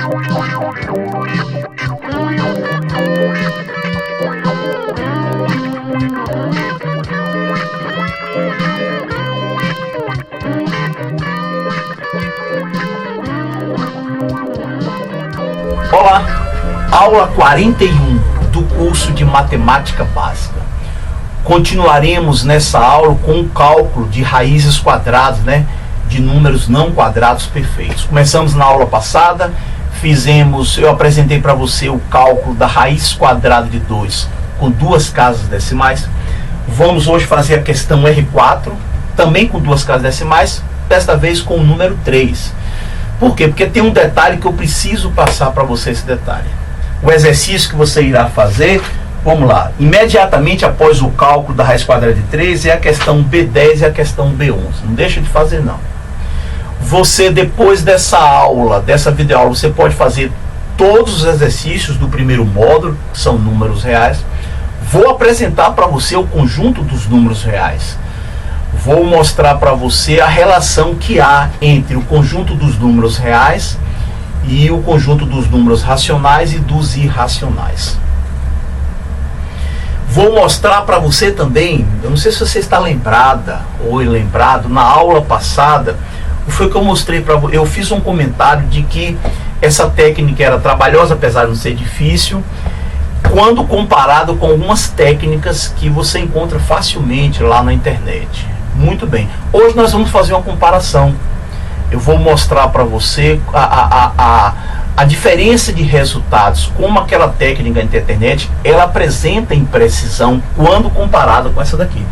Olá, aula 41 do curso de Matemática Básica. Continuaremos nessa aula com o cálculo de raízes quadradas, de números não quadrados perfeitos. Começamos na aula passada, eu apresentei para você o cálculo da raiz quadrada de 2 com duas casas decimais. Vamos hoje fazer a questão R4, também com duas casas decimais, desta vez com o número 3. Por quê? Porque tem um detalhe que eu preciso passar para você, esse detalhe. O exercício que você irá fazer, vamos lá, imediatamente após o cálculo da raiz quadrada de 3, é a questão B10 e a questão B11. Não deixa de fazer, não. Você, depois dessa aula, dessa videoaula, você pode fazer todos os exercícios do primeiro módulo, que são números reais. Vou apresentar para você o conjunto dos números reais. Vou mostrar para você a relação que há entre o conjunto dos números reais e o conjunto dos números racionais e dos irracionais. Vou mostrar para você também, eu não sei se você está lembrada ou lembrado, na aula passada, foi que eu mostrei para você, eu fiz um comentário de que essa técnica era trabalhosa, apesar de não ser difícil, quando comparado com algumas técnicas que você encontra facilmente lá na internet. Muito bem, hoje nós vamos fazer uma comparação. Eu vou mostrar para você a diferença de resultados, como aquela técnica da internet, ela apresenta imprecisão quando comparada com essa daqui.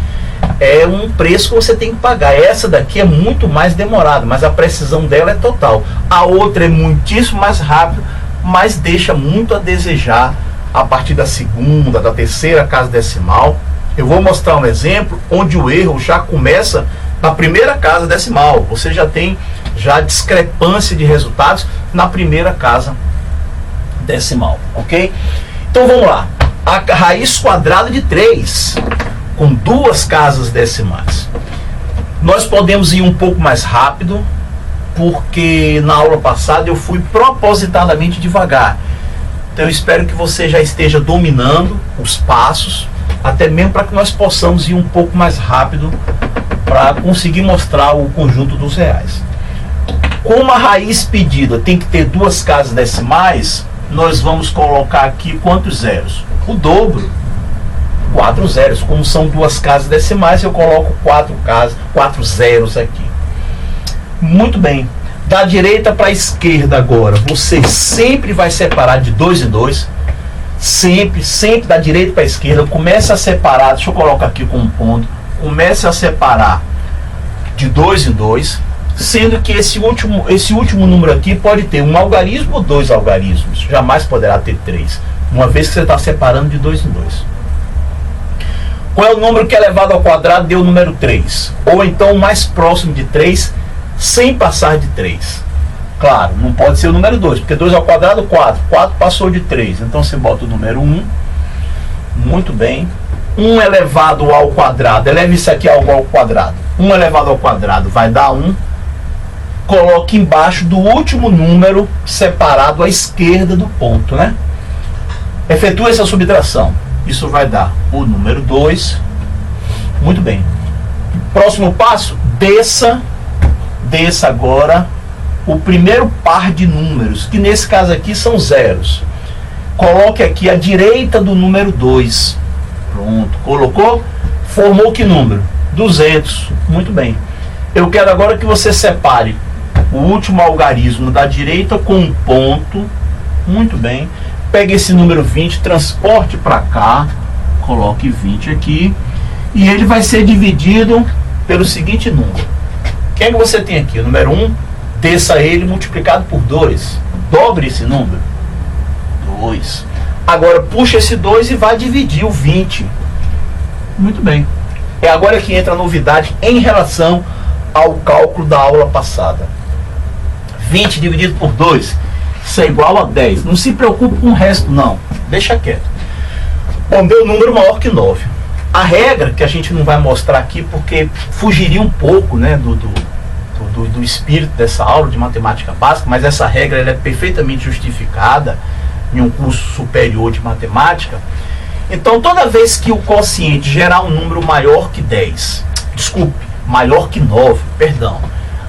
É um preço que você tem que pagar. Essa daqui é muito mais demorada, mas a precisão dela é total. A outra é muitíssimo mais rápida, mas deixa muito a desejar a partir da segunda, da terceira casa decimal. Eu vou mostrar um exemplo onde o erro já começa na primeira casa decimal. Você já tem discrepância de resultados na primeira casa decimal, ok? Então vamos lá. A raiz quadrada de 3 com duas casas decimais. Nós podemos ir um pouco mais rápido, porque na aula passada eu fui propositadamente devagar. Então eu espero que você já esteja dominando os passos, até mesmo para que nós possamos ir um pouco mais rápido para conseguir mostrar o conjunto dos reais. Como a raiz pedida tem que ter duas casas decimais, nós vamos colocar aqui quantos zeros? O dobro, 4 zeros. Como são duas casas decimais, eu coloco 4 zeros aqui. Muito bem. Da direita para a esquerda agora, você sempre vai separar de 2 em 2. Sempre da direita para a esquerda, comece a separar, deixa eu colocar aqui com um ponto, comece a separar de 2 em 2, sendo que esse último número aqui pode ter um algarismo ou 2 algarismos, jamais poderá ter 3, uma vez que você está separando de 2 em 2. Qual é o número que é elevado ao quadrado deu o número 3? Ou então o mais próximo de 3, sem passar de 3. Claro, não pode ser o número 2, porque 2 ao quadrado, 4. 4 passou de 3. Então você bota o número 1. Muito bem. 1 elevado ao quadrado. Eleve isso aqui ao quadrado. 1 elevado ao quadrado vai dar 1. Coloque embaixo do último número separado à esquerda do ponto, Efetue essa subtração. Isso vai dar o número 2. Muito bem. Próximo passo, desça agora o primeiro par de números, que nesse caso aqui são zeros. Coloque aqui à direita do número 2. Pronto, colocou? Formou que número? 200. Muito bem. Eu quero agora que você separe o último algarismo da direita com um ponto. Muito bem. Pegue esse número 20, transporte para cá, coloque 20 aqui, e ele vai ser dividido pelo seguinte número. O que é que você tem aqui? O número 1, desça ele multiplicado por 2. Dobre esse número. 2. Agora puxa esse 2 e vai dividir o 20. Muito bem. É agora que entra a novidade em relação ao cálculo da aula passada. 20 dividido por 2, isso é igual a 10. Não se preocupe com o resto, não. Deixa quieto. Bom, deu um número maior que 9. A regra, que a gente não vai mostrar aqui, porque fugiria um pouco do do espírito dessa aula de matemática básica, mas essa regra ela é perfeitamente justificada em um curso superior de matemática. Então, toda vez que o quociente gerar um número maior que 10, desculpe, maior que 9, perdão,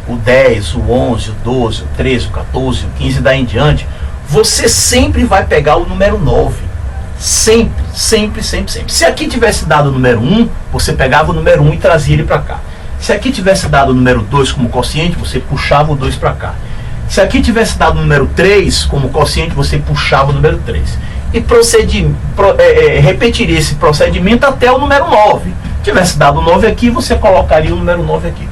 o 10, o 11, o 12, o 13, o 14, o 15 e daí em diante, você sempre vai pegar o número 9. Sempre, sempre, sempre, sempre. Se aqui tivesse dado o número 1, você pegava o número 1 e trazia ele para cá. Se aqui tivesse dado o número 2 como quociente, você puxava o 2 para cá. Se aqui tivesse dado o número 3 como quociente, você puxava o número 3. E repetiria esse procedimento até o número 9. Tivesse dado 9 aqui, você colocaria o número 9 aqui.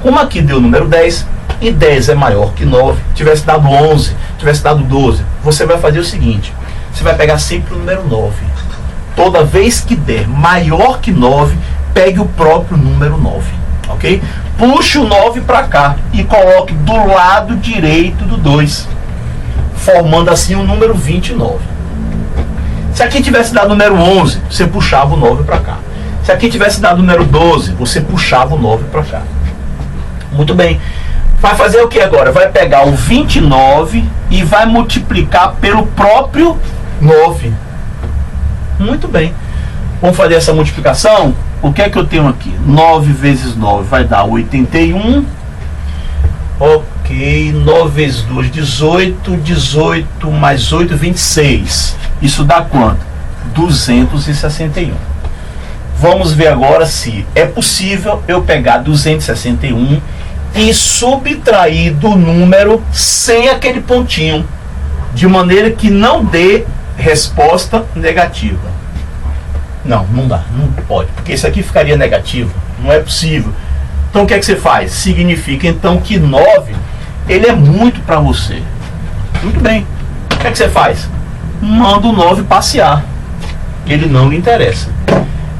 Como aqui deu o número 10, e 10 é maior que 9, tivesse dado 11, tivesse dado 12, você vai fazer o seguinte, você vai pegar sempre o número 9. Toda vez que der maior que 9, pegue o próprio número 9, ok? Puxe o 9 para cá e coloque do lado direito do 2, formando assim o número 29. Se aqui tivesse dado o número 11, você puxava o 9 para cá. Se aqui tivesse dado o número 12, você puxava o 9 para cá. Muito bem. Vai fazer o que agora? Vai pegar o 29 e vai multiplicar pelo próprio 9. Muito bem. Vamos fazer essa multiplicação? O que é que eu tenho aqui? 9 vezes 9 vai dar 81. Ok. 9 vezes 2, 18. 18 mais 8, 26. Isso dá quanto? 261. Vamos ver agora se é possível eu pegar 261 e subtrair do número sem aquele pontinho, de maneira que não dê resposta negativa. Não dá, não pode, porque isso aqui ficaria negativo, não é possível. Então o que é que você faz? Significa então que 9, ele é muito para você. Muito bem, o que é que você faz? Manda o 9 passear, ele não lhe interessa.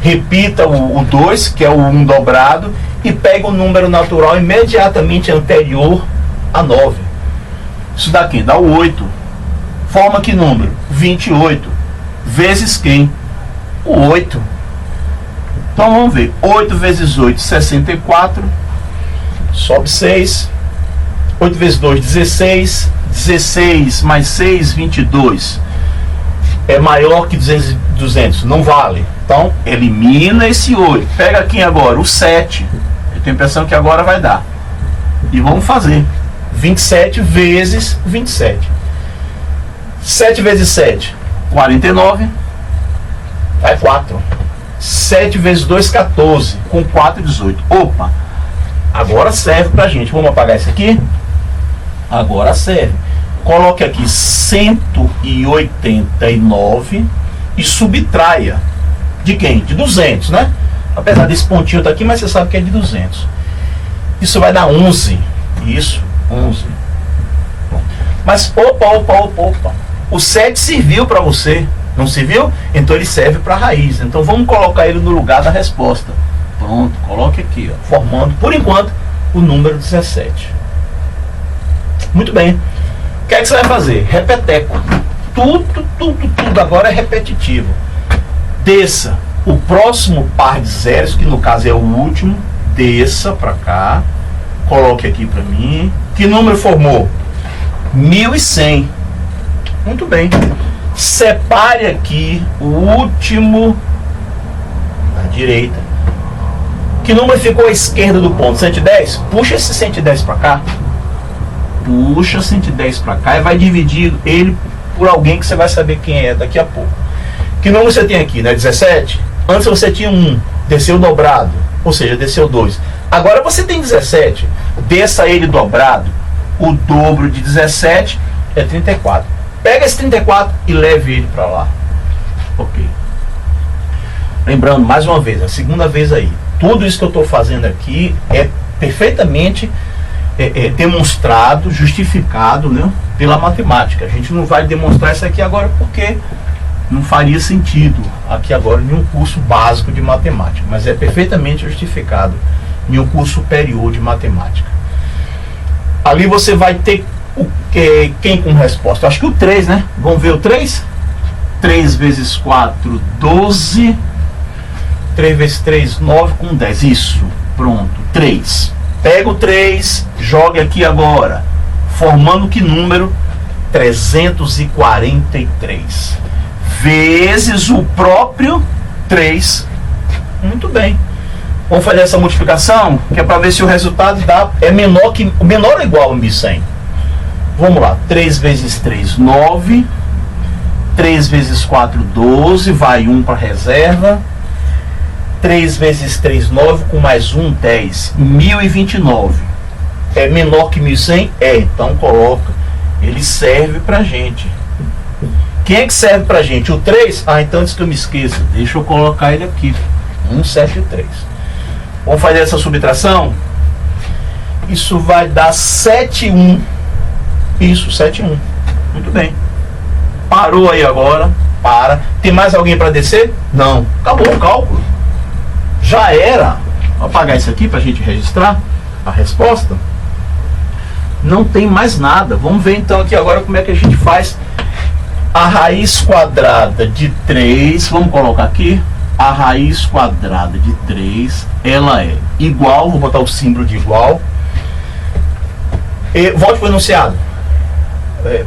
Repita o 2, que é o 1 dobrado, e pega o número natural imediatamente anterior a 9. Isso daqui dá o 8. Forma que número? 28. Vezes quem? O 8. Então vamos ver. 8 vezes 8, 64. Sobe 6. 8 vezes 2, 16. 16 mais 6, 22. É maior que 200. Não vale. Então, elimina esse 8. Pega aqui agora o 7. Eu tenho a impressão que agora vai dar. E vamos fazer. 27 vezes 27. 7 vezes 7, 49. Vai 4. 7 vezes 2, 14. Com 4, 18. Opa! Agora serve pra gente. Vamos apagar isso aqui? Agora serve. Coloque aqui 189 e subtraia. De quem? De 200, né? Apesar desse pontinho tá aqui, mas você sabe que é de 200. Isso vai dar 11. Isso, 11. Bom. Mas, opa. O 7 serviu para você, não serviu? Então ele serve para a raiz. Então vamos colocar ele no lugar da resposta. Pronto, coloque aqui, ó, formando, por enquanto, o número 17. Muito bem. O que é que você vai fazer? Repeteco. Tudo agora é repetitivo. Desça o próximo par de zeros, que no caso é o último, desça para cá, coloque aqui para mim. Que número formou? 1100. Muito bem. Separe aqui o último da direita. Que número ficou à esquerda do ponto? 110? Puxa esse 110 para cá. Puxa 110 para cá e vai dividir ele por alguém que você vai saber quem é daqui a pouco. Que número você tem aqui, né? 17? Antes você tinha 1, desceu dobrado, ou seja, desceu 2. Agora você tem 17, desça ele dobrado, o dobro de 17 é 34. Pega esse 34 e leve ele para lá. Ok. Lembrando, mais uma vez, a segunda vez aí, tudo isso que eu estou fazendo aqui é perfeitamente demonstrado, justificado, né, pela matemática. A gente não vai demonstrar isso aqui agora porque não faria sentido aqui agora em um curso básico de matemática, mas é perfeitamente justificado em um curso superior de matemática. Ali você vai ter quem com resposta? Acho que o 3, né? Vamos ver o 3? 3 vezes 4, 12. 3 vezes 3, 9 com 10. Isso, pronto, 3. Pega o 3, joga aqui agora, formando que número? 343 vezes o próprio 3. Muito bem. Vamos fazer essa multiplicação, que é para ver se o resultado é menor ou igual a 1.100. Vamos lá. 3 vezes 3, 9. 3 vezes 4, 12. Vai 1 para reserva. 3 vezes 3, 9. Com mais 1, 10. 1.029. É menor que 1.100? É. Então coloca. Ele serve para gente. Quem é que serve para gente? O 3? Ah, então antes que eu me esqueça, deixa eu colocar ele aqui. 173. Vamos fazer essa subtração? Isso vai dar 71. Isso, 71. Muito bem. Parou aí agora. Para. Tem mais alguém para descer? Não. Acabou o cálculo. Já era. Vou apagar isso aqui para a gente registrar a resposta. Não tem mais nada. Vamos ver então aqui agora como é que a gente faz a raiz quadrada de 3. Vamos colocar aqui. A raiz quadrada de 3, ela é igual, vou botar o símbolo de igual. Volte para o enunciado.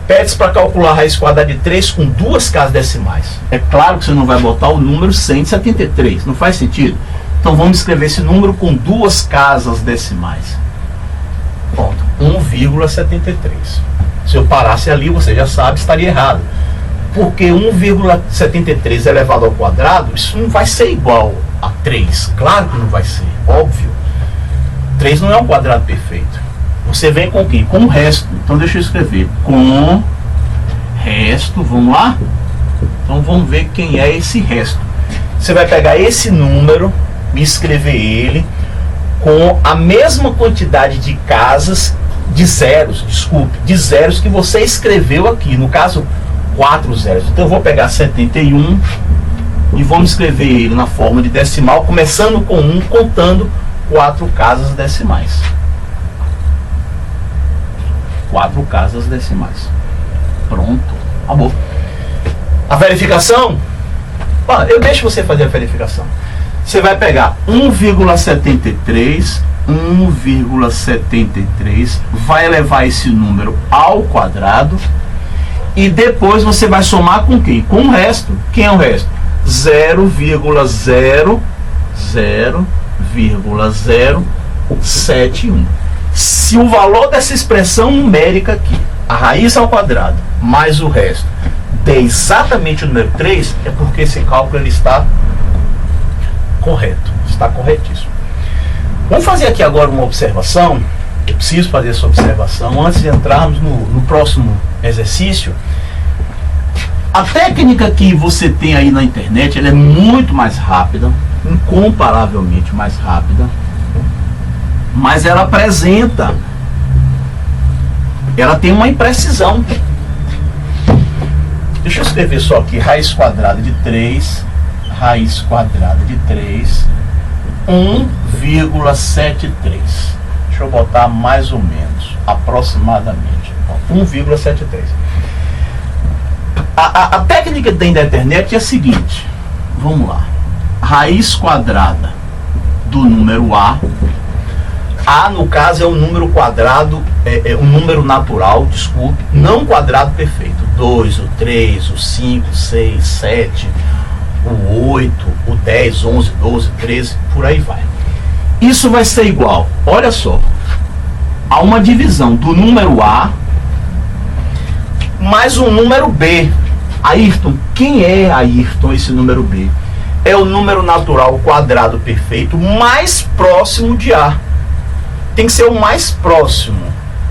Pede-se para calcular a raiz quadrada de 3 com duas casas decimais. É claro que você não vai botar o número 173, não faz sentido. Então vamos escrever esse número com duas casas decimais. Pronto, 1,73. Se eu parasse ali, você já sabe, estaria errado. Porque 1,73 elevado ao quadrado, isso não vai ser igual a 3. Claro que não vai ser, óbvio. 3 não é um quadrado perfeito. Você vem com o quê? Com o resto. Então deixa eu escrever. Com resto, vamos lá? Então vamos ver quem é esse resto. Você vai pegar esse número e escrever ele com a mesma quantidade de casas, de zeros que você escreveu aqui. No caso, 4 zeros. Então eu vou pegar 71 e vamos escrever ele na forma de decimal, começando com 1, contando 4 casas decimais. 4 casas decimais. Pronto. Acabou. A verificação? Eu deixo você fazer a verificação. Você vai pegar 1,73, vai elevar esse número ao quadrado. E depois você vai somar com quem? Com o resto. Quem é o resto? 0,071. Se o valor dessa expressão numérica aqui, a raiz ao quadrado, mais o resto, der exatamente o número 3, é porque esse cálculo ele está correto. Está corretíssimo. Vamos fazer aqui agora uma observação. Eu preciso fazer essa observação antes de entrarmos no próximo exercício. A técnica que você tem aí na internet, ela é muito mais rápida, incomparavelmente mais rápida, mas ela apresenta, ela tem uma imprecisão. Deixa eu escrever só aqui, raiz quadrada de 3, 1,73. Deixa eu botar mais ou menos, aproximadamente, 1,73. A técnica que tem da internet é a seguinte, vamos lá, raiz quadrada do número A no caso é o número quadrado, é um número natural, desculpe, não quadrado perfeito, 2, o 3, o 5, 6, 7, o 8, o 10, 11, 12, 13, por aí vai. Isso vai ser igual, olha só, a uma divisão do número A mais um número B. Ayrton, quem é Ayrton, esse número B? É o número natural quadrado perfeito mais próximo de A. Tem que ser o mais próximo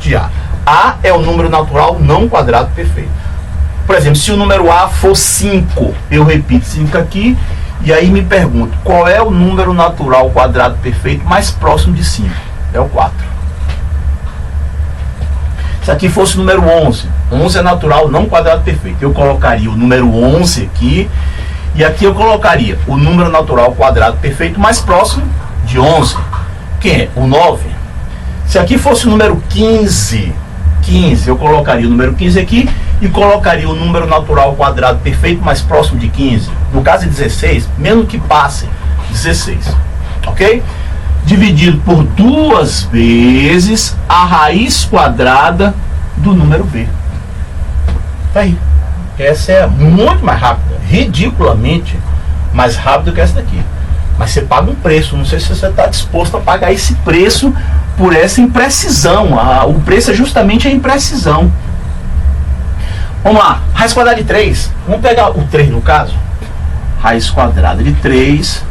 de A. A é o número natural não quadrado perfeito. Por exemplo, se o número A for 5, eu repito 5 aqui, e aí me pergunto, qual é o número natural quadrado perfeito mais próximo de 5? É o 4. Se aqui fosse o número 11, 11 é natural não quadrado perfeito, eu colocaria o número 11 aqui, e aqui eu colocaria o número natural quadrado perfeito mais próximo de 11. Quem é? O 9. Se aqui fosse o número 15, eu colocaria o número 15 aqui e colocaria o número natural quadrado perfeito mais próximo de 15. No caso é 16, mesmo que passe 16. Ok? dividido por 2 vezes a raiz quadrada do número b. Tá aí. Essa é muito mais rápida, ridiculamente mais rápida que essa daqui. Mas você paga um preço, não sei se você está disposto a pagar esse preço por essa imprecisão. O preço é justamente a imprecisão. Vamos lá, raiz quadrada de 3. Vamos pegar o 3 no caso. Raiz quadrada de 3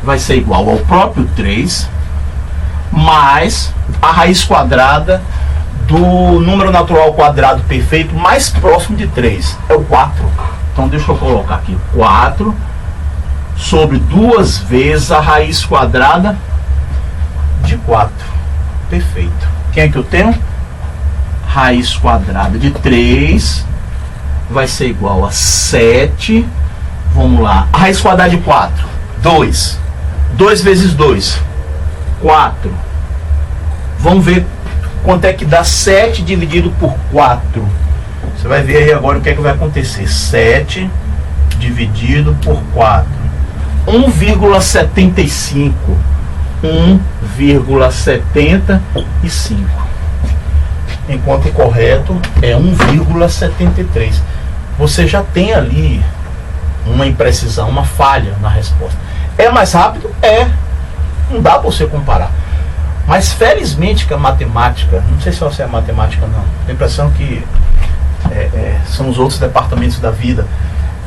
vai ser igual ao próprio 3 mais a raiz quadrada do número natural quadrado perfeito mais próximo de 3. É o 4. Então deixa eu colocar aqui 4 sobre 2 vezes a raiz quadrada de 4. Perfeito. Quem é que eu tenho? Raiz quadrada de 3 vai ser igual a 7. Vamos lá. A raiz quadrada de 4. 2. 2 vezes 2. 4. Vamos ver quanto é que dá 7 dividido por 4. Você vai ver aí agora o que é que vai acontecer. 7 dividido por 4. 1,75. 1,75. Enquanto o correto é 1,73. Você já tem ali uma imprecisão, uma falha na resposta. É mais rápido? É. Não dá para você comparar. Mas felizmente que a matemática, não sei se você é matemática não, tenho a impressão que são os outros departamentos da vida.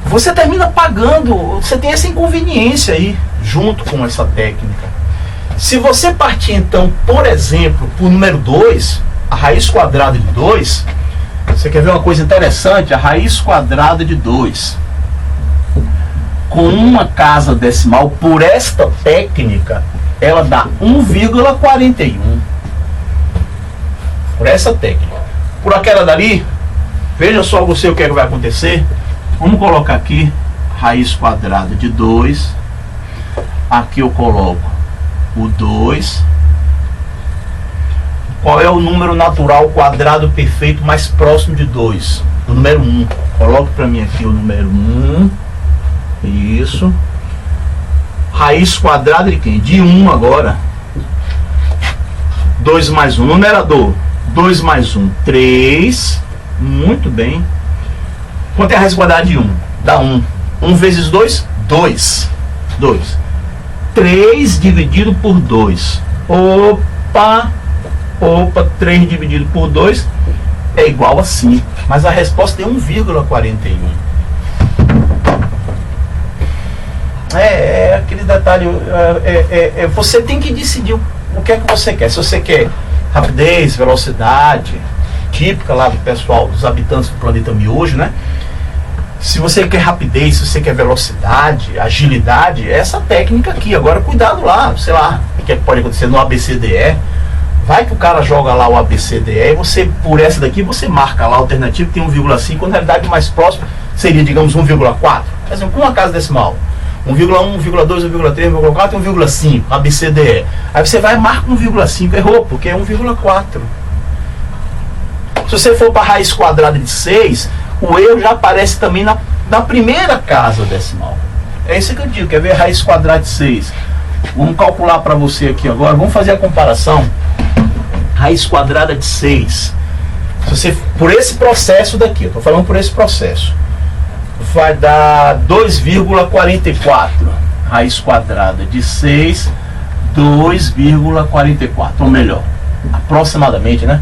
Você termina pagando, você tem essa inconveniência aí, junto com essa técnica. Se você partir então, por exemplo, para o número 2, a raiz quadrada de 2, você quer ver uma coisa interessante? A raiz quadrada de 2 com uma casa decimal, por esta técnica, ela dá 1,41. Por essa técnica. Por aquela dali, veja só você o que é que vai acontecer. Vamos colocar aqui raiz quadrada de 2. Aqui eu coloco o 2. Qual é o número natural quadrado perfeito mais próximo de 2? O número 1. Coloque para mim aqui o número 1. Isso. Raiz quadrada de quem? De 1 agora. 2 mais 1. Numerador. 2 mais 1. 3. Muito bem. Quanto é a raiz quadrada de 1? Dá 1. 1 vezes 2? 2. 2. 3 dividido por 2. Opa! 3 dividido por 2 é igual a 5. Mas a resposta é 1,41. É aquele detalhe. Você tem que decidir o que é que você quer. Se você quer rapidez, velocidade, típica lá do pessoal, dos habitantes do planeta miojo, né? Se você quer rapidez, se você quer velocidade, agilidade, essa técnica aqui. Agora, cuidado lá, sei lá, o que pode acontecer no ABCDE. Vai que o cara joga lá o ABCDE e você, por essa daqui, você marca lá a alternativa que tem 1,5, quando na realidade o mais próximo seria, digamos, 1,4. Por exemplo, com uma casa decimal. 1,1, 1,2, 1,3, 1,4 e 1,5, ABCDE. Aí você vai e marca 1,5, errou, porque é 1,4. Se você for para a raiz quadrada de 6, o erro já aparece também na primeira casa decimal. É isso que eu digo, quer ver a raiz quadrada de 6? Vamos calcular para você aqui agora, vamos fazer a comparação. Raiz quadrada de 6. Se você, por esse processo daqui, eu estou falando por esse processo, vai dar 2,44. Raiz quadrada de 6, 2,44. Ou melhor, aproximadamente, né?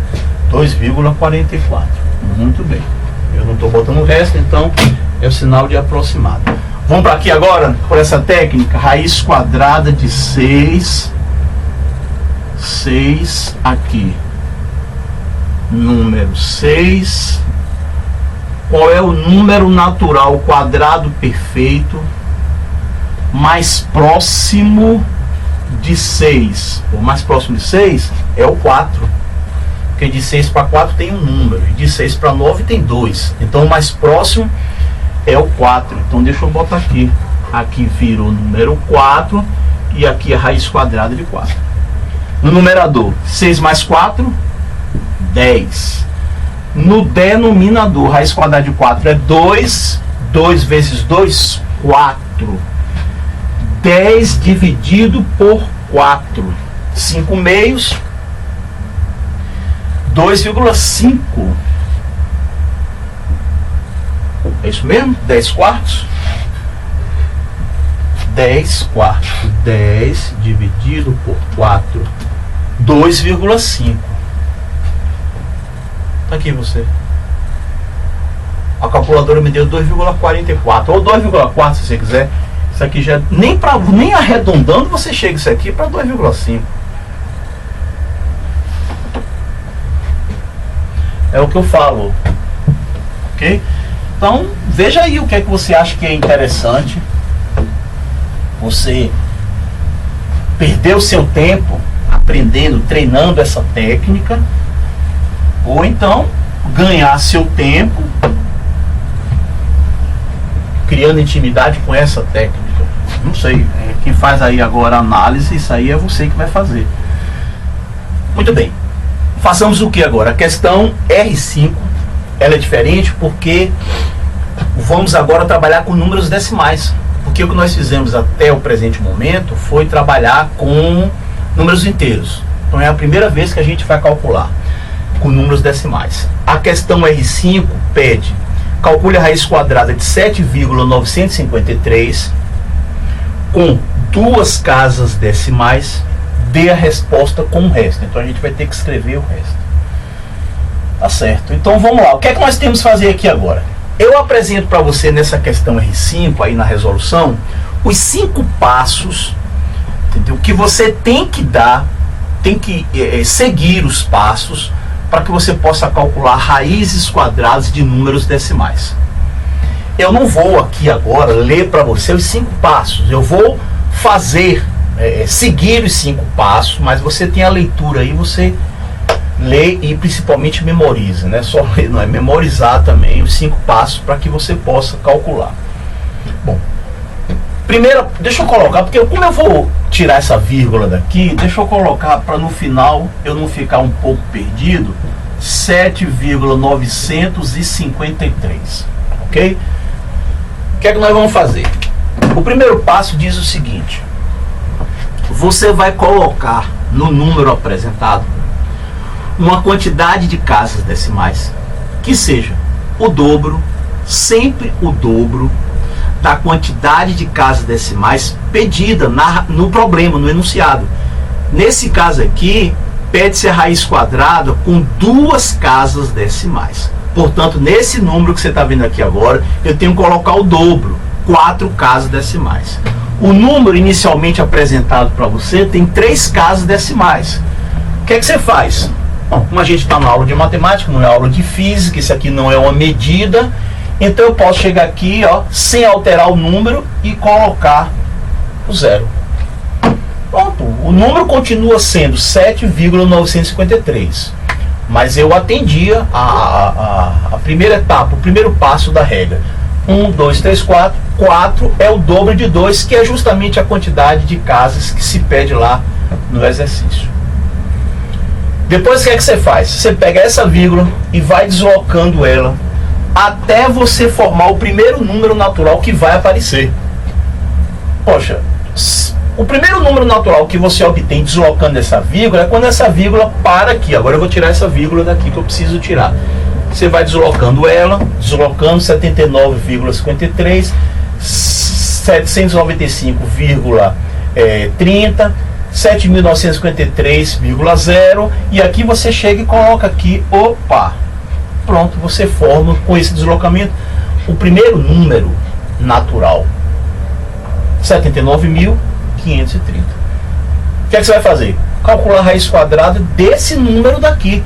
2,44. Muito bem. Eu não estou botando o resto, então é o sinal de aproximado. Vamos para aqui agora, por essa técnica. Raiz quadrada de 6. 6 aqui. Número 6. Qual é o número natural quadrado perfeito mais próximo de 6? O mais próximo de 6 é o 4. Porque de 6 para 4 tem um número. E de 6 para 9 tem 2. Então o mais próximo é o 4. Então deixa eu botar aqui. Aqui vira o número 4. E aqui a raiz quadrada de 4. No numerador, 6 mais 4, 10. No denominador, raiz quadrada de 4 é 2. 2 vezes 2, 4. 10 dividido por 4, 5 meios, 2,5. É isso mesmo? 10 quartos? 10 quartos. 10 dividido por 4, 2,5. Tá aqui você. A calculadora me deu 2,44 ou 2,4 se você quiser. Isso aqui já nem arredondando você chega isso aqui para 2,5. É o que eu falo. OK? Então, veja aí o que é que você acha que é interessante. Você perder o seu tempo aprendendo, treinando essa técnica, ou então ganhar seu tempo criando intimidade com essa técnica. Não sei, quem faz aí agora a análise, isso aí é você que vai fazer. Muito bem, façamos o que agora? A questão R5, ela é diferente porque vamos agora trabalhar com números decimais, porque o que nós fizemos até o presente momento foi trabalhar com números inteiros. Então é a primeira vez que a gente vai calcular com números decimais. A questão R5 pede: calcule a raiz quadrada de 7,953 com duas casas decimais, dê a resposta com o resto. Então a gente vai ter que escrever o resto. Tá certo? Então vamos lá. O que é que nós temos que fazer aqui agora? Eu apresento para você nessa questão R5, aí na resolução, os 5 passos, entendeu? Que você tem que dar, tem que seguir os passos para que você possa calcular raízes quadradas de números decimais. Eu não vou aqui agora ler para você os 5 passos. Eu vou fazer, seguir os 5 passos, mas você tem a leitura aí, você lê e principalmente memoriza, né? Só ler, não é memorizar também os 5 passos para que você possa calcular. Bom, primeiro, deixa eu colocar, porque como eu vou tirar essa vírgula daqui, deixa eu colocar para no final eu não ficar um pouco perdido, 7,953, ok? O que é que nós vamos fazer? O primeiro passo diz o seguinte: você vai colocar no número apresentado uma quantidade de casas decimais que seja o dobro, sempre o dobro da quantidade de casas decimais pedida no problema, no enunciado. Nesse caso aqui, pede-se a raiz quadrada com duas casas decimais. Portanto, nesse número que você está vendo aqui agora, eu tenho que colocar o dobro, 4 casas decimais. O número inicialmente apresentado para você tem 3 casas decimais. O que é que você faz? Bom, como a gente está na aula de matemática, não é aula de física, isso aqui não é uma medida, então eu posso chegar aqui, ó, sem alterar o número e colocar o zero. Pronto, o número continua sendo 7,953, mas eu atendia a primeira etapa, o primeiro passo da regra. 1, 2, 3, 4. 4 é o dobro de 2, que é justamente a quantidade de casas que se pede lá no exercício. Depois o que é que você faz? Você pega essa vírgula e vai deslocando ela até você formar o primeiro número natural que vai aparecer. Poxa, o primeiro número natural que você obtém deslocando essa vírgula é quando essa vírgula para aqui. Agora eu vou tirar essa vírgula daqui que eu preciso tirar. Você vai deslocando ela, deslocando 79,53, 795,30, 7.953,0, e aqui você chega e coloca aqui, opa, pronto, você forma com esse deslocamento o primeiro número natural, 79.530. O que é que você vai fazer? Calcular a raiz quadrada desse número daqui,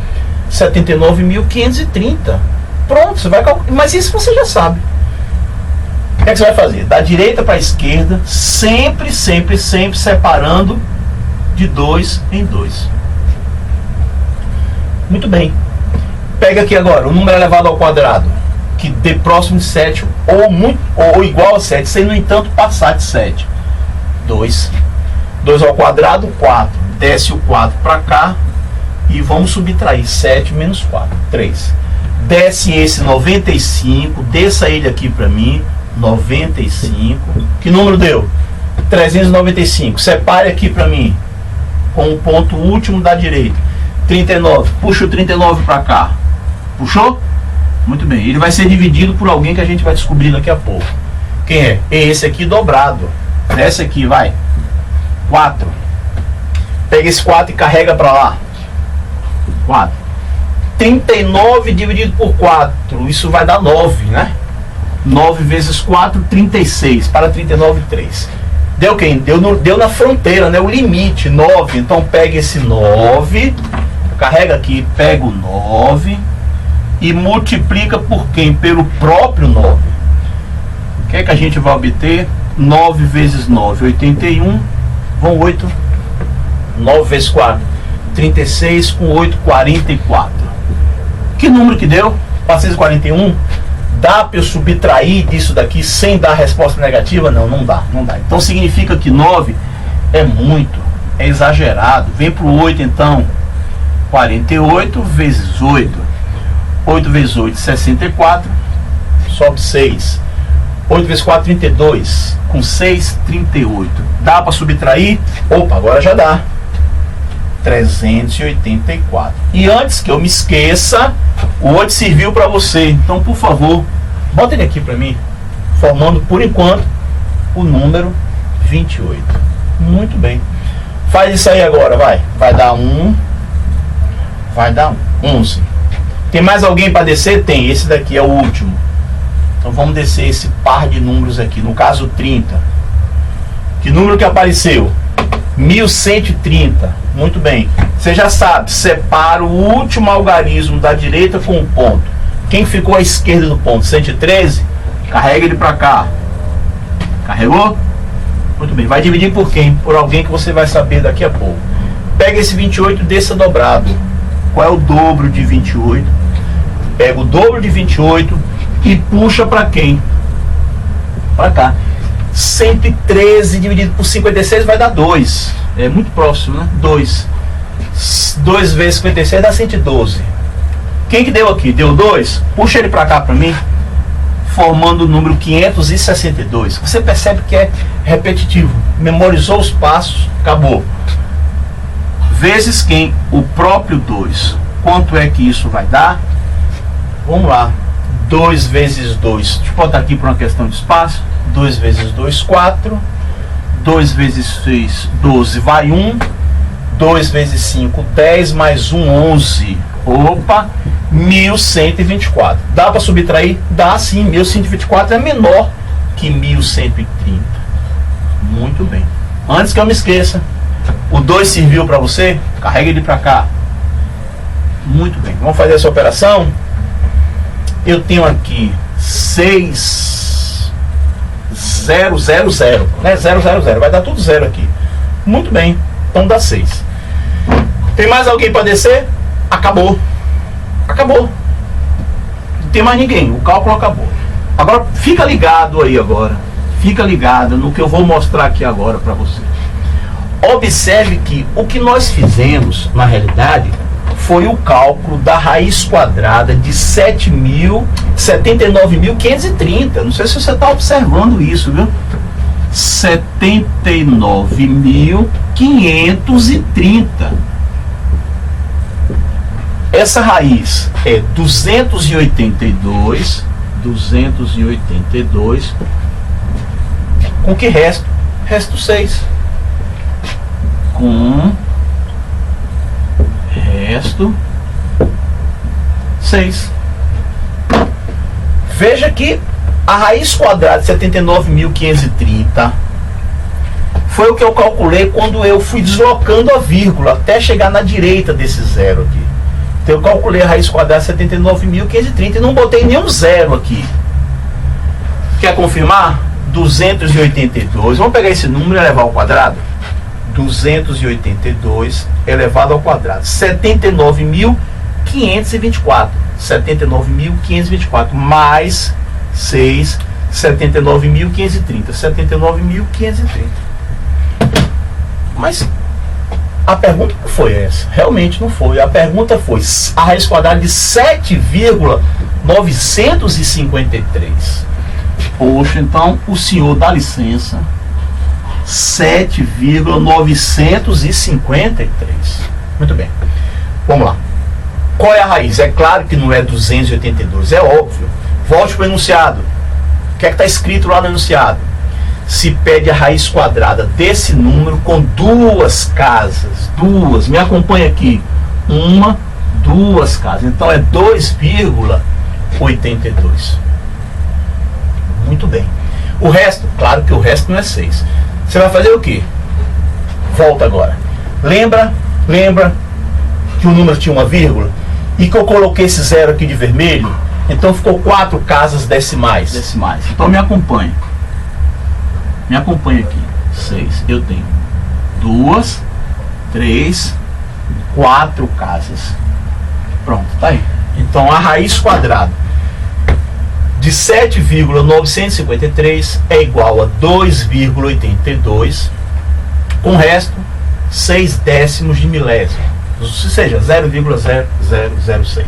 79.530. Pronto, você vai calcular, mas isso você já sabe. O que é que você vai fazer? Da direita para a esquerda, sempre separando de 2 em 2. Muito bem. Pega aqui agora o número elevado ao quadrado, que dê próximo de 7 ou igual a 7, sem no entanto passar de 7. 2. 2 ao quadrado, 4. Desce o 4 para cá e vamos subtrair 7 menos 4, 3. Desce esse 95, desça ele aqui para mim, 95. Que número deu? 395. Separe aqui para mim, com o ponto último da direita. 39. Puxa o 39 para cá. Puxou? Muito bem. Ele vai ser dividido por alguém que a gente vai descobrir daqui a pouco. Quem é? É esse aqui dobrado. Desce aqui, vai. 4. Pega esse 4 e carrega para lá. 4. 39 dividido por 4. Isso vai dar 9, né? 9 vezes 4, 36. Para 39, 3. Deu quem? Deu na fronteira, né? O limite, 9. Então pega esse 9, carrega aqui, pega o 9 e multiplica por quem? Pelo próprio 9. O que é que a gente vai obter? 9 vezes 9, 81. Vão 8. 9 vezes 4, 36. Com 8, 44. Que número que deu? 441. Dá para eu subtrair disso daqui sem dar resposta negativa? Não, não dá. Então significa que 9 é muito, é exagerado. Vem para o 8 então. 48 vezes 8. 8 vezes 8, 64. Sobe 6. 8 vezes 4, 32. Com 6, 38. Dá para subtrair? Opa, agora já dá. 384. E antes que eu me esqueça, o 8 serviu para você. Então, por favor, bota ele aqui para mim, formando, por enquanto, o número 28. Muito bem. Faz isso aí agora, vai. Vai dar 1. Vai dar 11. Tem mais alguém para descer? Tem. Esse daqui é o último. Então, vamos descer esse par de números aqui. No caso, 30. Que número que apareceu? 1130. Muito bem. Você já sabe, separa o último algarismo da direita com o ponto. Quem ficou à esquerda do ponto? 113? Carrega ele para cá. Carregou? Muito bem. Vai dividir por quem? Por alguém que você vai saber daqui a pouco. Pega esse 28 e desça dobrado. Qual é o dobro de 28? Pega o dobro de 28 e puxa para quem? Para cá. 113 dividido por 56 vai dar 2. É muito próximo, né? 2. 2 vezes 56 dá 112. Quem que deu aqui? Deu 2? Puxa ele para cá para mim, formando o número 562. Você percebe que é repetitivo. Memorizou os passos, acabou. Vezes quem? O próprio 2. Quanto é que isso vai dar? Vamos lá. 2 vezes 2. Deixa eu botar aqui por uma questão de espaço. 2 vezes 2, 4. 2 vezes 6, 12. Vai 1. 2 vezes 5, 10. Mais 1, 11. Opa! 1124. Dá para subtrair? Dá sim. 1124 é menor que 1130. Muito bem. Antes que eu me esqueça, o 2 serviu para você? Carrega ele para cá. Muito bem. Vamos fazer essa operação? Eu tenho aqui 6, 0, 0, 0, né? 0, 0, 0. Vai dar tudo 0 aqui. Muito bem. Então dá 6. Tem mais alguém para descer? Acabou. Acabou. Não tem mais ninguém. O cálculo acabou. Agora, fica ligado aí agora. Fica ligado no que eu vou mostrar aqui agora para você. Observe que o que nós fizemos, na realidade, foi o cálculo da raiz quadrada de 79.530. Não sei se você está observando isso, viu? 79.530. Essa raiz é 282. Com que resto? Resto 6. Com resto 6. Veja que a raiz quadrada de 79.530 foi o que eu calculei quando eu fui deslocando a vírgula até chegar na direita desse zero aqui. Então eu calculei a raiz quadrada de 79.530 e não botei nenhum zero aqui. Quer confirmar? 282. Vamos pegar esse número e elevar ao quadrado. 282 elevado ao quadrado. 79.524. 79.524 mais 6, 79.530. 79.530. Mas a pergunta não foi essa. Realmente não foi. A pergunta foi a raiz quadrada de 7,953. Poxa, então o senhor dá licença. 7,953. Muito bem. Vamos lá. Qual é a raiz? É claro que não é 282, é óbvio. Volte para o enunciado. O que é que está escrito lá no enunciado? Se pede a raiz quadrada desse número com duas casas. Duas. Me acompanha aqui. Uma, duas casas. Então é 2,82. Muito bem. O resto, claro que o resto não é 6. Você vai fazer o quê? Volta agora. Lembra que o número tinha uma vírgula? E que eu coloquei esse zero aqui de vermelho? Então ficou 4 casas decimais. Então me acompanha. Me acompanha aqui. 6. Eu tenho 2, 3, 4 casas. Pronto, tá aí. Então a raiz quadrada de 7,953 é igual a 2,82, com o resto 6 décimos de milésimo, ou seja, 0,0006.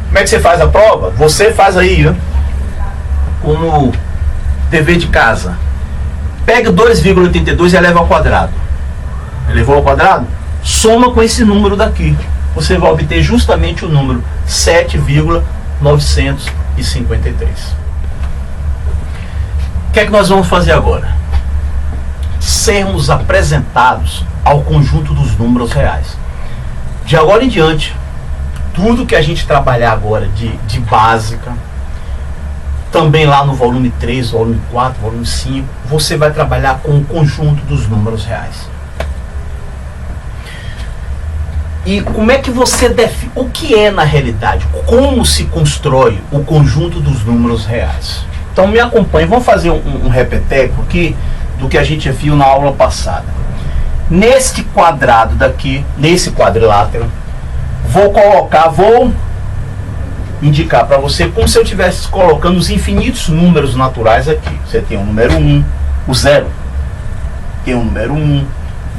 Como é que você faz a prova? Você faz aí, né? Como dever de casa. Pega 2,82 e eleva ao quadrado. Elevou ao quadrado? Soma com esse número daqui. Você vai obter justamente o número 7,953. O que é que nós vamos fazer agora? Sermos apresentados ao conjunto dos números reais. De agora em diante, tudo que a gente trabalhar agora de básica, também lá no volume 3, volume 4, volume 5, você vai trabalhar com o conjunto dos números reais. E como é que você define? O que é na realidade? Como se constrói o conjunto dos números reais? Então me acompanhe, vamos fazer um repeteco aqui do que a gente viu na aula passada. Neste quadrado daqui, nesse quadrilátero, vou indicar para você como se eu estivesse colocando os infinitos números naturais aqui. Você tem o número 1, o 0, tem o número 1,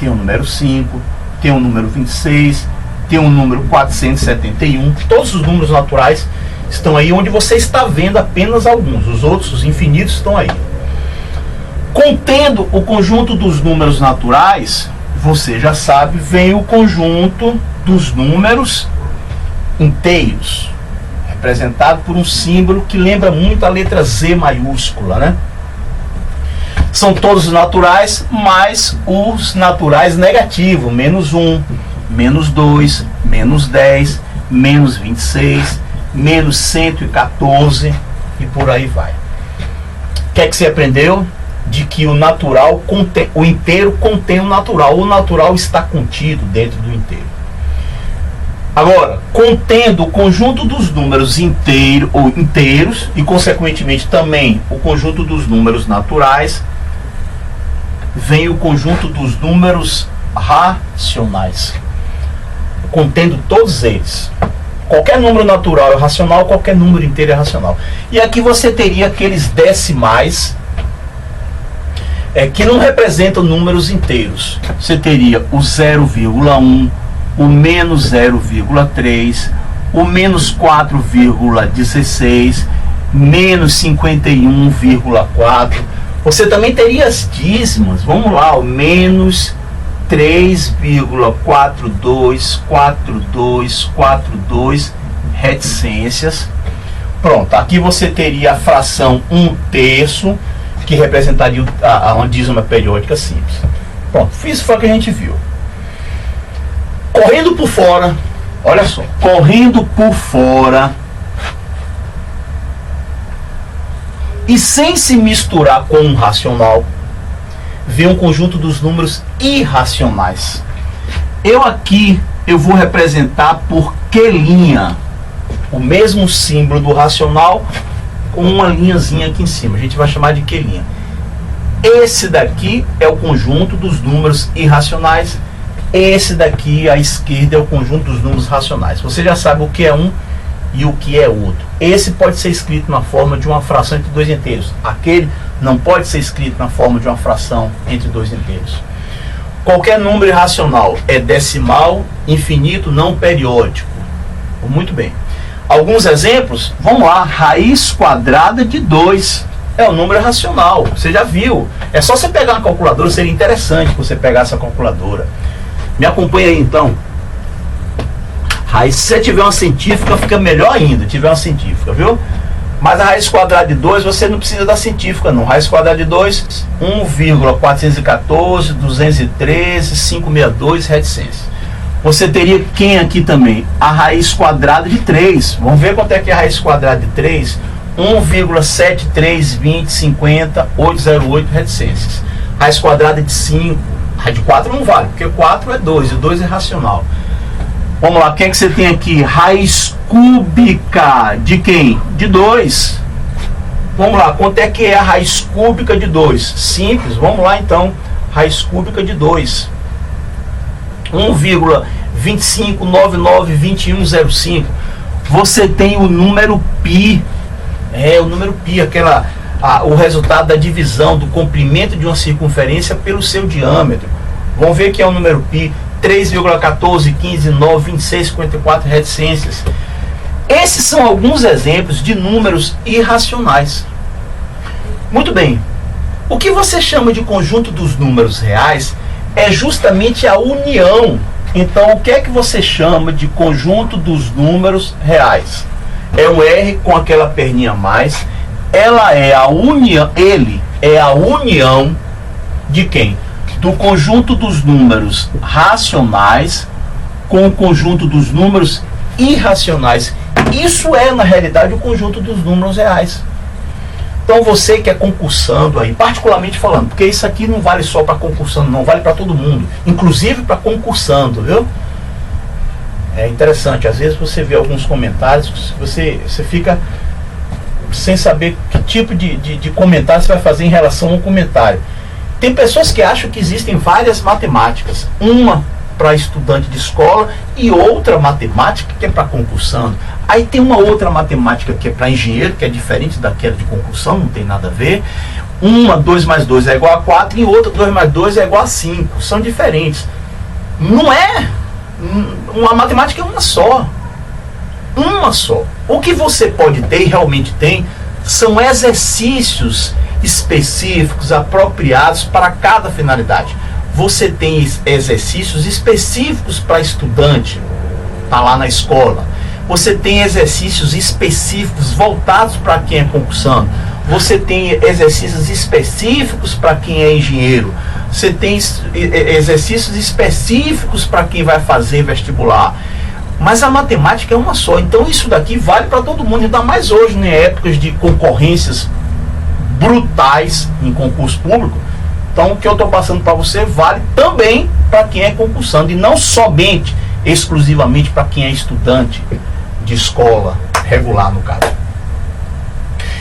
tem o número 5, tem o número 26, tem o número 471. Todos os números naturais estão aí, onde você está vendo apenas alguns. Os outros, os infinitos, estão aí. Contendo o conjunto dos números naturais, você já sabe, vem o conjunto dos números inteiros, representado por um símbolo que lembra muito a letra Z maiúscula, né? São todos naturais, mas os naturais negativos, menos 1, menos 2, menos 10, menos 26, menos 114 e por aí vai. O que é que você aprendeu? De que o natural contém, o inteiro contém o natural está contido dentro do inteiro. Agora, contendo o conjunto dos números inteiros e, consequentemente, também o conjunto dos números naturais, vem o conjunto dos números racionais, contendo todos eles. Qualquer número natural é racional, qualquer número inteiro é racional. E aqui você teria aqueles decimais que não representam números inteiros. Você teria o 0,1, o menos 0,3, o menos 4,16, menos 51,4. Você também teria as dízimas. Vamos lá, o menos 3,424242 reticências. Pronto, aqui você teria a fração 1/3, que representaria uma dízima periódica simples. Pronto, isso foi o que a gente viu. Correndo por fora, olha só, correndo por fora e sem se misturar com um racional, vem um conjunto dos números irracionais. Eu vou representar por que linha? O mesmo símbolo do racional com uma linhazinha aqui em cima. A gente vai chamar de que linha? Esse daqui é o conjunto dos números irracionais. Esse daqui à esquerda é o conjunto dos números racionais. Você já sabe o que é um e o que é outro. Esse pode ser escrito na forma de uma fração entre dois inteiros. Aquele não pode ser escrito na forma de uma fração entre dois inteiros. Qualquer número irracional é decimal, infinito, não periódico. Muito bem. Alguns exemplos, vamos lá, raiz quadrada de 2. É um número racional, você já viu. É só você pegar uma calculadora, seria interessante você pegar essa calculadora. Me acompanha aí então. Raiz, se você tiver uma científica, fica melhor ainda, tiver uma científica, viu? Mas a raiz quadrada de 2, você não precisa da científica não. Raiz quadrada de 2, 1,414, 213, 562 reticências. Você teria quem aqui também? A raiz quadrada de 3. Vamos ver quanto é que é a raiz quadrada de 3? 1,732050 808 reticências. Raiz quadrada de 5. Raiz de 4 não vale, porque 4 é 2 e 2 é racional. Vamos lá, o que é que você tem aqui? Raiz cúbica de quem? De 2. Vamos lá, quanto é que é a raiz cúbica de 2? Simples, vamos lá então. Raiz cúbica de 2. 1,25992105. Você tem o número π. O número π, o resultado da divisão do comprimento de uma circunferência pelo seu diâmetro. Vamos ver que é o número π. 3,14, 15, 9, 26, 54 reticências. Esses são alguns exemplos de números irracionais. Muito bem. O que você chama de conjunto dos números reais é justamente a união. Então, o que é que você chama de conjunto dos números reais? É um R com aquela perninha a mais. Ela é a união, ele é a união de quem? Do conjunto dos números racionais com o conjunto dos números irracionais. Isso é, na realidade, o conjunto dos números reais. Então, você que é concursando aí, particularmente falando, porque isso aqui não vale só para concursando, não, vale para todo mundo, inclusive para concursando, viu? É interessante, às vezes você vê alguns comentários, você fica sem saber que tipo de comentário você vai fazer em relação ao comentário. Tem pessoas que acham que existem várias matemáticas, uma para estudante de escola e outra matemática que é para concursando. Aí tem uma outra matemática que é para engenheiro, que é diferente daquela de concursão, não tem nada a ver. Uma, 2 mais 2 é igual a 4 e outra, 2 mais 2 é igual a 5. São diferentes. Não é? Uma matemática é uma só. Uma só. O que você pode ter, e realmente tem, são exercícios específicos, apropriados para cada finalidade. Você tem exercícios específicos para estudante, está lá na escola. Você tem exercícios específicos voltados para quem é concursando. Você tem exercícios específicos para quem é engenheiro. Você tem exercícios específicos para quem vai fazer vestibular. Mas a matemática é uma só. Então isso daqui vale para todo mundo, ainda mais hoje, em épocas de concorrências brutais em concurso público. Então o que eu estou passando para você vale também para quem é concursando, e não somente, exclusivamente para quem é estudante de escola regular, no caso.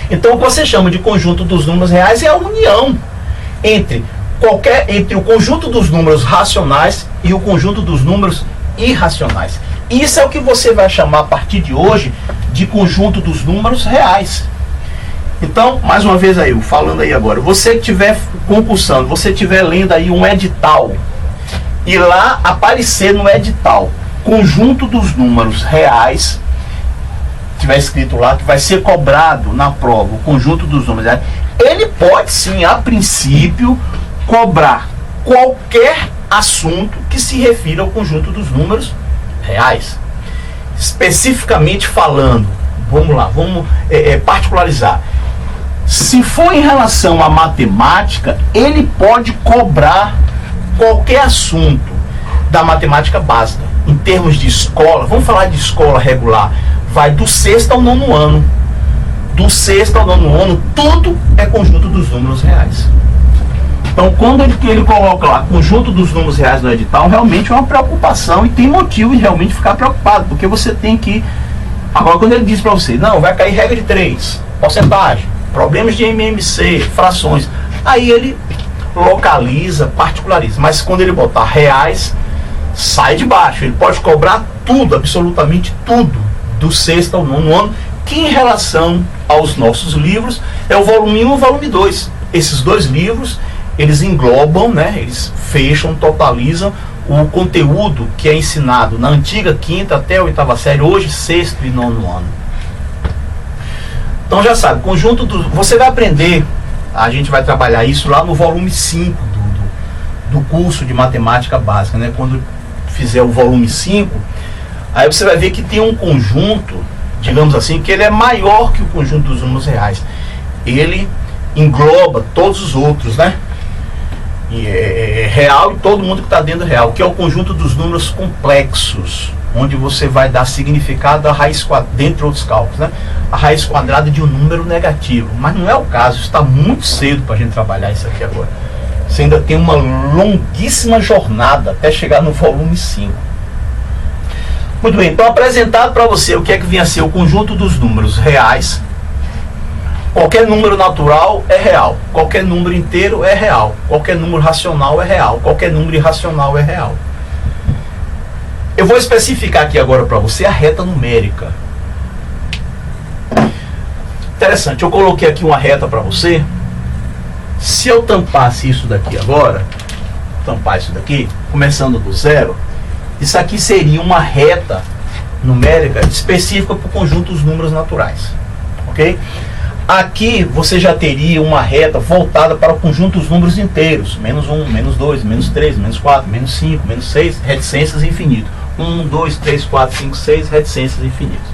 Então o que você chama de conjunto dos números reais é a união entre o conjunto dos números racionais e o conjunto dos números irracionais. Isso é o que você vai chamar a partir de hoje de conjunto dos números reais. Então, mais uma vez aí, falando aí agora, você que estiver concursando, você estiver lendo aí um edital, e lá aparecer no edital conjunto dos números reais, tiver escrito lá que vai ser cobrado na prova o conjunto dos números reais, ele pode sim, a princípio, cobrar qualquer assunto que se refira ao conjunto dos números reais. Especificamente falando, vamos lá, vamos particularizar. Se for em relação à matemática, ele pode cobrar qualquer assunto da matemática básica. Em termos de escola, vamos falar de escola regular, vai do 6º ao 9º ano. Do 6º ao 9º ano, tudo é conjunto dos números reais. Então, quando ele coloca lá conjunto dos números reais no edital, realmente é uma preocupação, e tem motivo de realmente ficar preocupado, porque você tem que... Agora, quando ele diz para você, não, vai cair regra de 3, porcentagem, problemas de MMC, frações, aí ele localiza, particulariza. Mas quando ele botar reais, sai de baixo. Ele pode cobrar tudo, absolutamente tudo, do 6º ao 9º ano, que em relação aos nossos livros é o volume 1 e o volume 2. Esses dois livros, eles englobam, né, eles fecham, totalizam o conteúdo que é ensinado na antiga 5ª até a 8ª série, hoje 6º e 9º ano. Então já sabe, conjunto dos... Você vai aprender, a gente vai trabalhar isso lá no volume 5 do curso de matemática básica, né? Quando fizer o volume 5, aí você vai ver que tem um conjunto, digamos assim, que ele é maior que o conjunto dos números reais. Ele engloba todos os outros, né? E é real e todo mundo que está dentro do real, que é o conjunto dos números complexos, onde você vai dar significado à raiz quadrada, dentre outros cálculos, né? A raiz quadrada de um número negativo. Mas não é o caso, está muito cedo para a gente trabalhar isso aqui agora. Você ainda tem uma longuíssima jornada até chegar no volume 5. Muito bem, então apresentado para você o que é que vinha a ser o conjunto dos números reais. Qualquer número natural é real, qualquer número inteiro é real, qualquer número racional é real, qualquer número irracional é real. Eu vou especificar aqui agora para você a reta numérica. Interessante, eu coloquei aqui uma reta para você. Se eu tampasse isso daqui agora, tampar isso daqui, começando do zero, isso aqui seria uma reta numérica específica para o conjunto dos números naturais, ok? Aqui você já teria uma reta voltada para o conjunto dos números inteiros, menos 1, menos 2, menos 3, menos 4, menos 5, menos 6, reticências infinitas. 1, 2, 3, 4, 5, 6, reticências infinitas.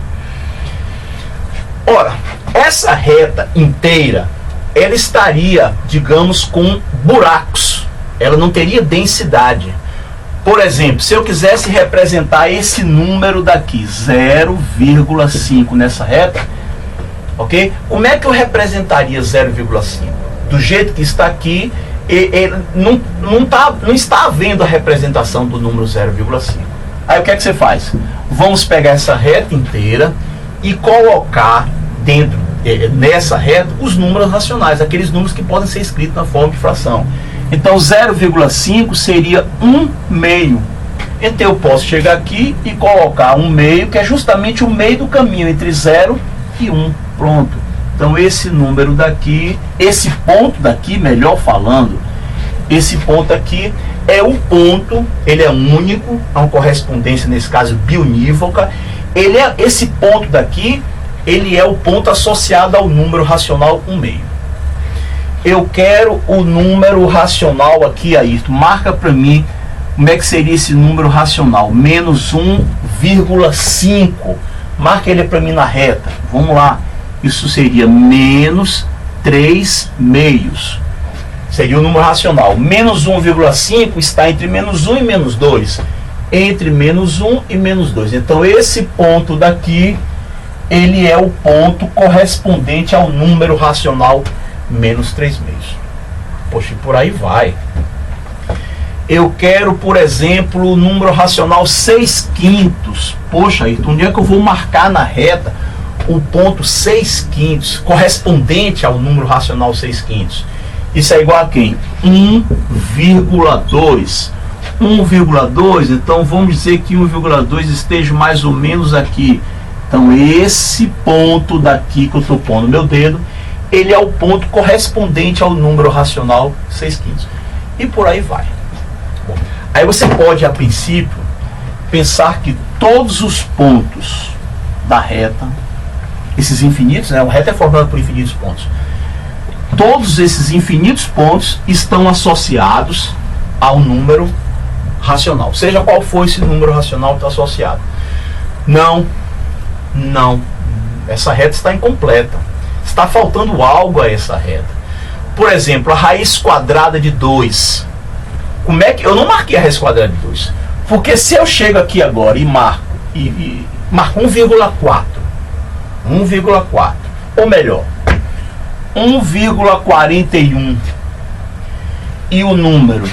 Ora, essa reta inteira, ela estaria, digamos, com buracos. Ela não teria densidade. Por exemplo, se eu quisesse representar esse número daqui, 0,5 nessa reta, ok? Como é que eu representaria 0,5? Do jeito que está aqui, não está havendo a representação do número 0,5. Aí o que é que você faz? Vamos pegar essa reta inteira e colocar dentro, nessa reta, os números racionais, aqueles números que podem ser escritos na forma de fração. Então 0,5 seria 1/2. Então eu posso chegar aqui e colocar 1/2, que é justamente o meio do caminho entre 0 e 1. Pronto. Então esse número daqui, esse ponto daqui, melhor falando, esse ponto aqui é o ponto, ele é único, é uma correspondência, nesse caso, biunívoca. Esse ponto daqui, ele é o ponto associado ao número racional 1/2. Eu quero o número racional aqui, Ayrton. Marca para mim como é que seria esse número racional. Menos 1,5. Marca ele para mim na reta. Vamos lá. Isso seria menos 3/2. Seria o número racional. Menos 1,5 está entre menos 1 e menos 2. Entre menos 1 e menos 2. Então esse ponto daqui, ele é o ponto correspondente ao número racional menos 3/2. Poxa, e por aí vai. Eu quero, por exemplo, o número racional 6/5. Poxa, Ayrton, onde é que eu vou marcar na reta o ponto 6/5, correspondente ao número racional 6/5? Isso é igual a quem? 1,2. 1,2, então vamos dizer que 1,2 esteja mais ou menos aqui. Então esse ponto daqui que eu estou pondo no meu dedo, ele é o ponto correspondente ao número racional 6/5. E por aí vai. Bom, aí você pode, a princípio, pensar que todos os pontos da reta, esses infinitos, né? A reta é formada por infinitos pontos. Todos esses infinitos pontos estão associados ao número racional. Seja qual for esse número racional que está associado. Não. Essa reta está incompleta. Está faltando algo a essa reta. Por exemplo, a raiz quadrada de 2. Como é que... Eu não marquei a raiz quadrada de 2. Porque se eu chego aqui agora e marco 1,4. 1,4. Ou melhor, 1,41 e o número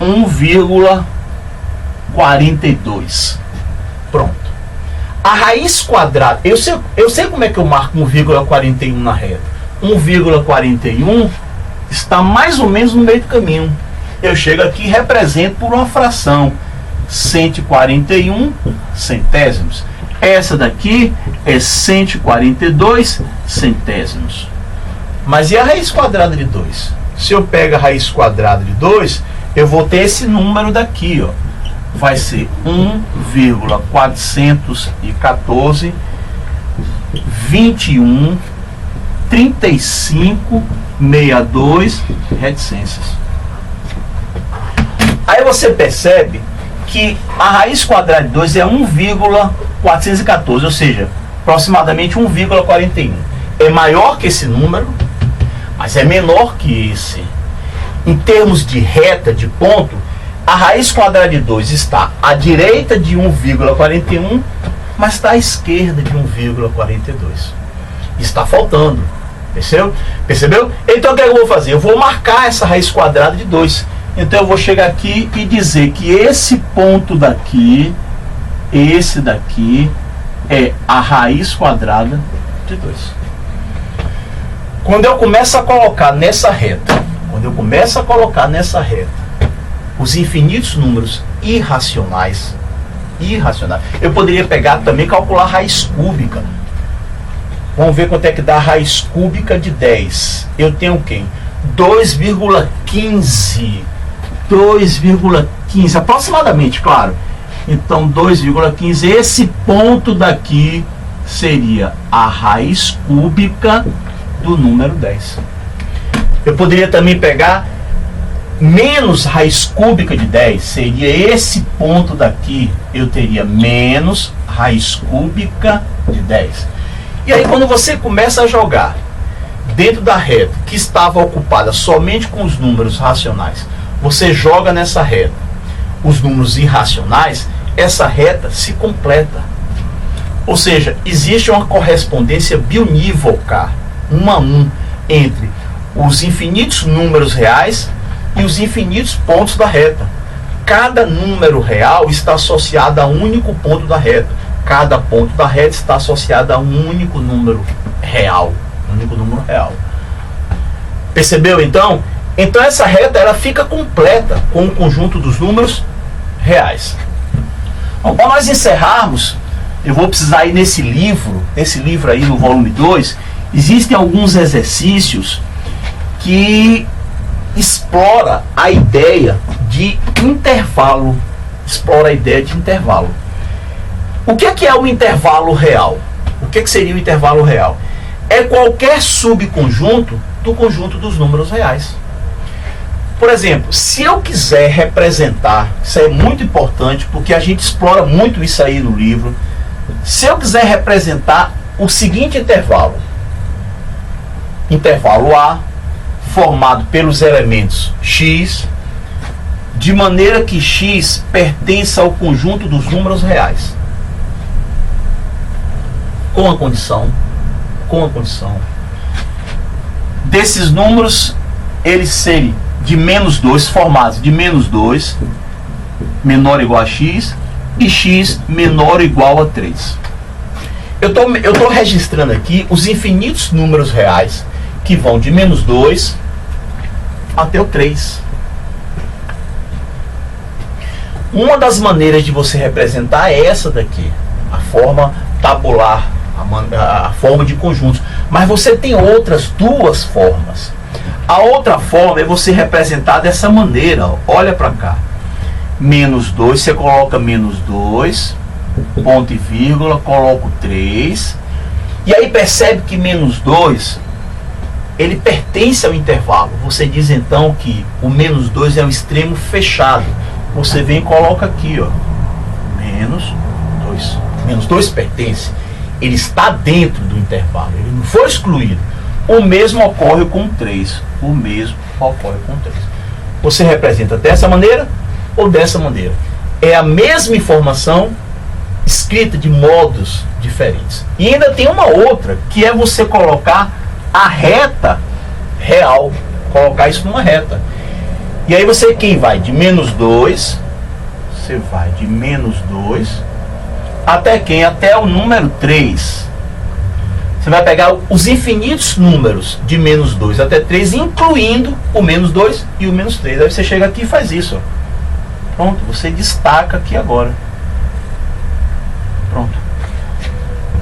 1,42. Pronto. A raiz quadrada, eu sei como é que eu marco 1,41 na reta. 1,41 está mais ou menos no meio do caminho. Eu chego aqui e represento por uma fração 141 centésimos. Essa daqui é 142 centésimos. Mas e a raiz quadrada de 2? Se eu pego a raiz quadrada de 2, eu vou ter esse número daqui, ó. Vai ser 1,414,4 21, 35, 62 reticências. Aí você percebe que a raiz quadrada de 2 é 1,414, ou seja, aproximadamente 1,41. É maior que esse número, mas é menor que esse. Em termos de reta, de ponto, a raiz quadrada de 2 está à direita de 1,41, mas está à esquerda de 1,42. Está faltando. Percebeu? Então o que eu vou fazer? Eu vou marcar essa raiz quadrada de 2. Então eu vou chegar aqui e dizer que esse ponto daqui, esse daqui, é a raiz quadrada de 2. Quando eu começo a colocar nessa reta, os infinitos números irracionais, eu poderia pegar também e calcular a raiz cúbica. Vamos ver quanto é que dá a raiz cúbica de 10. Eu tenho quem? 2,15. 2,15, aproximadamente, claro. Então 2,15, esse ponto daqui seria a raiz cúbica do número 10. Eu poderia também pegar menos raiz cúbica de 10, seria esse ponto daqui, eu teria menos raiz cúbica de 10. E aí quando você começa a jogar dentro da reta que estava ocupada somente com os números racionais, você joga nessa reta os números irracionais, essa reta se completa. Ou seja, existe uma correspondência biunívoca, 1 a 1, entre os infinitos números reais e os infinitos pontos da reta. Cada número real está associado a um único ponto da reta. Cada ponto da reta está associado a um único número real. Percebeu então? Então essa reta ela fica completa com o conjunto dos números reais. Bom, para nós encerrarmos, eu vou precisar ir nesse livro aí no volume 2, existem alguns exercícios que explora a ideia de intervalo. O que é o intervalo real? O que seria o intervalo real? É qualquer subconjunto do conjunto dos números reais. Por exemplo, se eu quiser representar, isso é muito importante porque a gente explora muito isso aí no livro. Se eu quiser representar o seguinte intervalo A, formado pelos elementos x, de maneira que x pertença ao conjunto dos números reais, com a condição desses números eles serem de menos 2, formados de menos 2 menor ou igual a x e x menor ou igual a 3. Eu estou registrando aqui os infinitos números reais que vão de menos 2 até o 3. Uma das maneiras de você representar é essa daqui, a forma tabular, a forma de conjuntos. Mas você tem outras duas formas. A outra forma é você representar dessa maneira, ó. Olha para cá. Menos 2, você coloca menos 2, ponto e vírgula, coloca o 3. E aí percebe que menos 2, ele pertence ao intervalo. Você diz então que o menos 2 é um extremo fechado. Você vem e coloca aqui, ó, menos 2. Menos 2 pertence. Ele está dentro do intervalo, ele não foi excluído. O mesmo ocorre com 3. Você representa dessa maneira ou dessa maneira. É a mesma informação escrita de modos diferentes. E ainda tem uma outra, que é você colocar a reta real. Colocar isso numa reta. E aí você quem vai de menos 2, você vai de menos 2 até quem? Até o número 3. Você vai pegar os infinitos números de menos 2 até 3, incluindo o menos 2 e o menos 3. Aí você chega aqui e faz isso. Ó. Pronto, você destaca aqui agora. Pronto.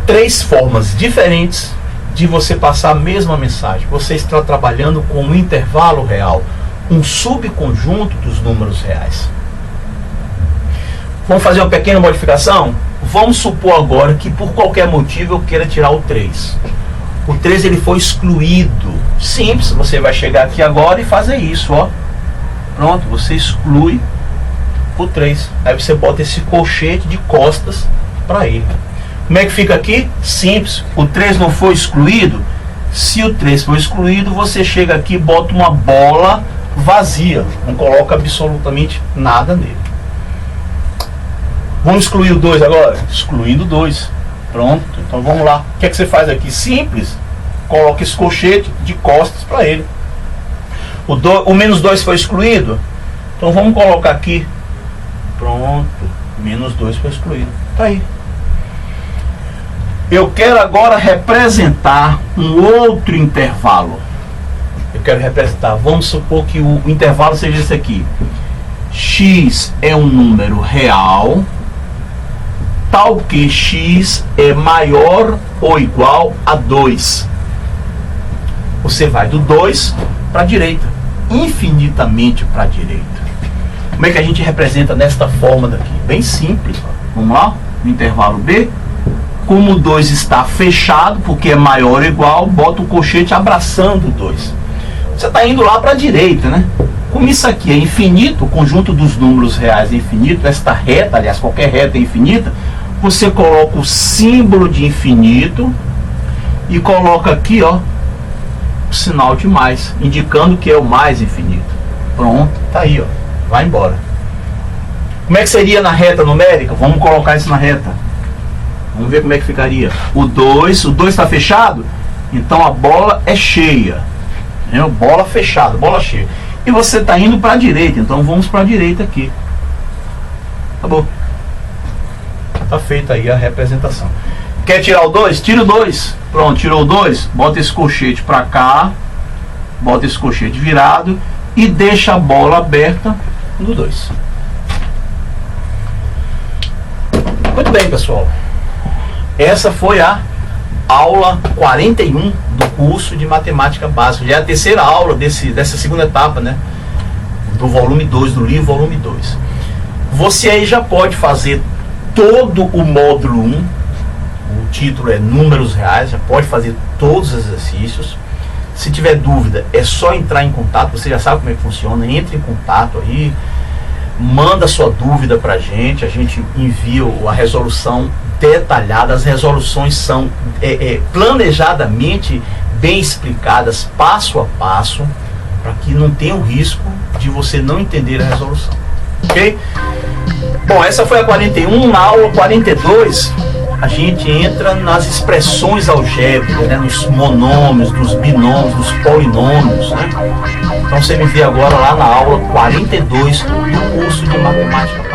3 formas diferentes de você passar a mesma mensagem. Você está trabalhando com um intervalo real, um subconjunto dos números reais. Vamos fazer uma pequena modificação? Vamos supor agora que por qualquer motivo eu queira tirar o 3. O 3 ele foi excluído. Simples, você vai chegar aqui agora e fazer isso, ó. Pronto, você exclui o 3. Aí você bota esse colchete de costas para ele. Como é que fica aqui? Simples, o 3 não foi excluído. Se o 3 for excluído, você chega aqui e bota uma bola vazia. Não coloca absolutamente nada nele. Vamos excluir o 2 agora? Excluindo o 2. Pronto, então vamos lá. O que é que você faz aqui? Simples. Coloca esse colchete de costas para ele. O menos 2 foi excluído. Então vamos colocar aqui. Pronto. Menos 2 foi excluído. Tá aí. Eu quero agora representar um outro intervalo. Eu quero representar. Vamos supor que o intervalo seja esse aqui. X é um número real, tal que x é maior ou igual a 2. Você vai do 2 para a direita, infinitamente para a direita. Como é que a gente representa nesta forma daqui? Bem simples. Vamos lá, no intervalo B. Como o 2 está fechado, porque é maior ou igual, bota o colchete abraçando o 2. Você está indo lá para a direita, né? Como isso aqui é infinito, o conjunto dos números reais é infinito, esta reta, aliás, qualquer reta é infinita, você coloca o símbolo de infinito e coloca aqui, ó, o sinal de mais, indicando que é o mais infinito. Pronto, tá aí, ó. Vai embora. Como é que seria na reta numérica? Vamos colocar isso na reta. Vamos ver como é que ficaria. O 2 está fechado, então a bola é cheia. Entendeu? Bola fechada, bola cheia. E você está indo para a direita, então vamos para a direita aqui. Acabou. Está feita aí a representação. Quer tirar o 2? Tira o 2. Pronto, tirou o 2, bota esse colchete para cá, bota esse colchete virado e deixa a bola aberta no 2. Muito bem, pessoal. Essa foi a aula 41 do curso de Matemática Básica. Já é a terceira aula dessa segunda etapa, né? Do volume 2, do livro volume 2. Você aí já pode fazer todo o módulo 1. O título é Números Reais. Já pode fazer todos os exercícios. Se tiver dúvida, é só entrar em contato. Você já sabe como é que funciona. Entre em contato aí. Manda sua dúvida pra gente. A gente envia a resolução detalhada. As resoluções são planejadamente bem explicadas, passo a passo, para que não tenha o risco de você não entender a resolução. Ok? Bom, essa foi a 41. Na aula 42 a gente entra nas expressões algébricas, né? Nos monômios, dos binômios, dos polinômios, né? Então você me vê agora lá na aula 42 do curso de Matemática Básica.